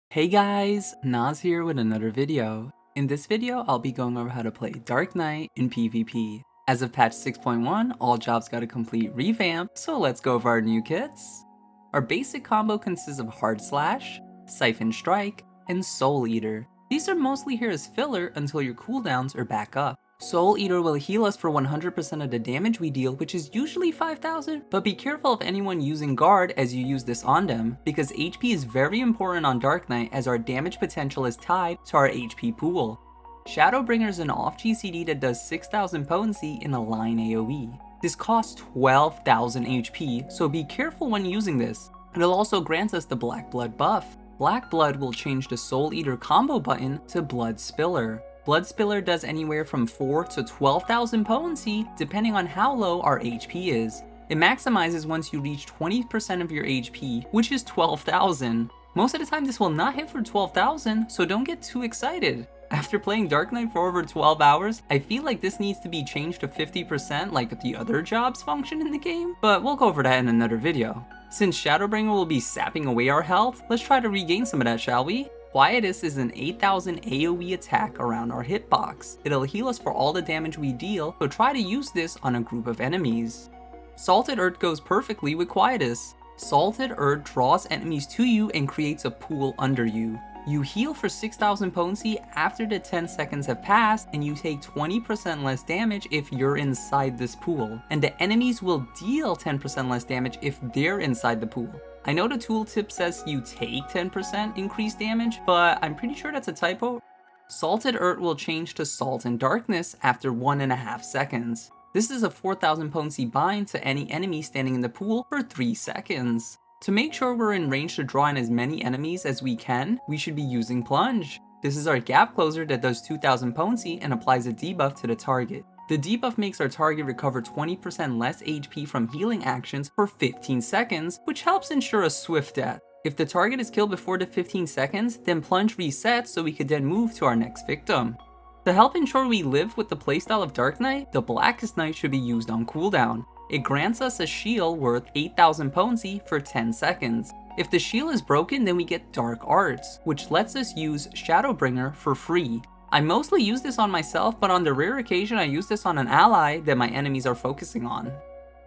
Hey guys, Naz here with another video. In this video, I'll be going over how to play Dark Knight in PvP. As of patch 6.1, all jobs got a complete revamp, so let's go over our new kits. Our basic combo consists of Hard Slash, Siphon Strike, and Soul Eater. These are mostly here as filler until your cooldowns are back up. Soul Eater will heal us for 100% of the damage we deal, which is usually 5,000, but be careful of anyone using guard as you use this on them, because HP is very important on Dark Knight as our damage potential is tied to our HP pool. Shadowbringer is an off GCD that does 6,000 potency in a line AoE. This costs 12,000 HP, so be careful when using this. It'll also grant us the Black Blood buff. Black Blood will change the Soul Eater combo button to Blood Spiller. Blood Spiller does anywhere from 4 to 12,000 potency depending on how low our HP is. It maximizes once you reach 20% of your HP, which is 12,000. Most of the time this will not hit for 12,000, so don't get too excited. After playing Dark Knight for over 12 hours, I feel like this needs to be changed to 50% like the other jobs function in the game, but we'll go over that in another video. Since Shadowbringer will be sapping away our health, let's try to regain some of that, shall we? Quietus is an 8,000 AoE attack around our hitbox. It'll heal us for all the damage we deal, so try to use this on a group of enemies. Salted Earth goes perfectly with Quietus. Salted Earth draws enemies to you and creates a pool under you. You heal for 6,000 potency after the 10 seconds have passed, and you take 20% less damage if you're inside this pool. And the enemies will deal 10% less damage if they're inside the pool. I know the tooltip says you take 10% increased damage, but I'm pretty sure that's a typo. Salted Earth will change to Salt and Darkness after 1.5 seconds. This is a 4,000 potency bind to any enemy standing in the pool for 3 seconds. To make sure we're in range to draw in as many enemies as we can, we should be using Plunge. This is our gap closer that does 2,000 potency and applies a debuff to the target. The debuff makes our target recover 20% less HP from healing actions for 15 seconds, which helps ensure a swift death. If the target is killed before the 15 seconds, then Plunge resets so we could then move to our next victim. To help ensure we live with the playstyle of Dark Knight, the Blackest Night should be used on cooldown. It grants us a shield worth 8,000 potency for 10 seconds. If the shield is broken, then we get Dark Arts, which lets us use Shadowbringer for free. I mostly use this on myself, but on the rare occasion I use this on an ally that my enemies are focusing on.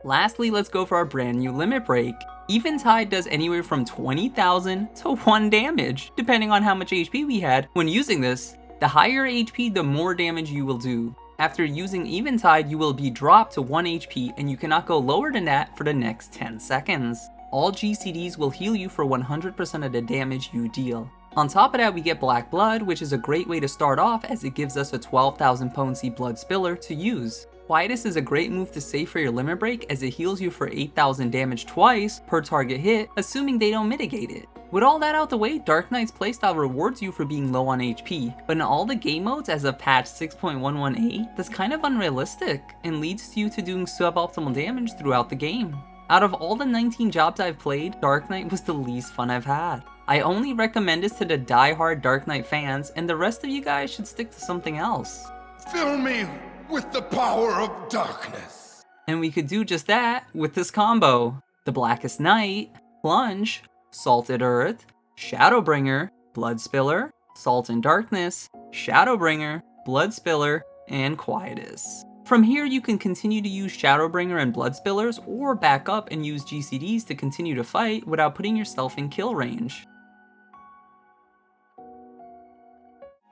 Lastly, let's go for our brand new limit break. Eventide does anywhere from 20,000 to 1 damage, depending on how much HP we had when using this. The higher HP, the more damage you will do. After using Eventide, you will be dropped to 1 HP and you cannot go lower than that for the next 10 seconds. All GCDs will heal you for 100% of the damage you deal. On top of that, we get Black Blood, which is a great way to start off as it gives us a 12,000 potency Blood Spiller to use. Quietus is a great move to save for your limit break as it heals you for 8,000 damage twice per target hit, assuming they don't mitigate it. With all that out the way, Dark Knight's playstyle rewards you for being low on HP, but in all the game modes as of patch 6.11a, that's kind of unrealistic and leads you to doing suboptimal damage throughout the game. Out of all the 19 jobs I've played, Dark Knight was the least fun I've had. I only recommend this to the die-hard Dark Knight fans, and the rest of you guys should stick to something else. Fill me with the power of darkness. And we could do just that with this combo. The Blackest Night, Plunge, Salted Earth, Shadowbringer, Blood Spiller, Salt and Darkness, Shadowbringer, Blood Spiller, and Quietus. From here you can continue to use Shadowbringer and Blood Spillers, or back up and use GCDs to continue to fight without putting yourself in kill range.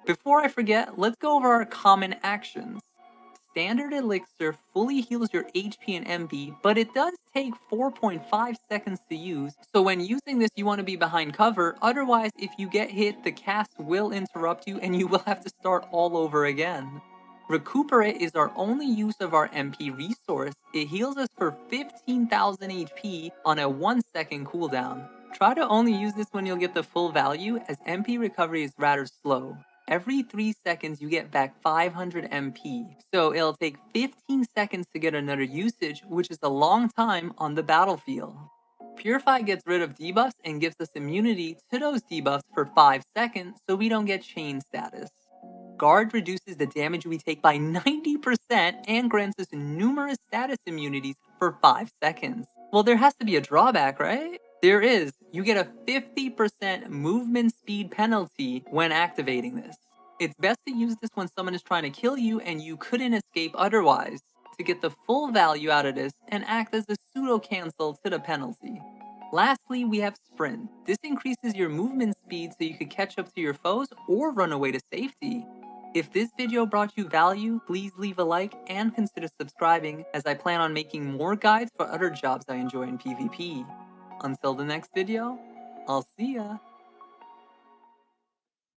Before I forget, let's go over our common actions. Standard Elixir fully heals your HP and MP, but it does take 4.5 seconds to use, so when using this you want to be behind cover, otherwise if you get hit the cast will interrupt you and you will have to start all over again. Recuperate is our only use of our MP resource. It heals us for 15,000 HP on a 1 second cooldown. Try to only use this when you'll get the full value, as MP recovery is rather slow. Every 3 seconds you get back 500 MP, so it'll take 15 seconds to get another usage, which is a long time on the battlefield. Purify gets rid of debuffs and gives us immunity to those debuffs for 5 seconds so we don't get chain status. Guard reduces the damage we take by 90% and grants us numerous status immunities for 5 seconds. Well, there has to be a drawback, right? There is. You get a 50% movement speed penalty when activating this. It's best to use this when someone is trying to kill you and you couldn't escape otherwise, to get the full value out of this and act as a pseudo cancel to the penalty. Lastly, we have Sprint. This increases your movement speed so you could catch up to your foes or run away to safety. If this video brought you value, please leave a like and consider subscribing, as I plan on making more guides for other jobs I enjoy in PvP. Until the next video, I'll see ya!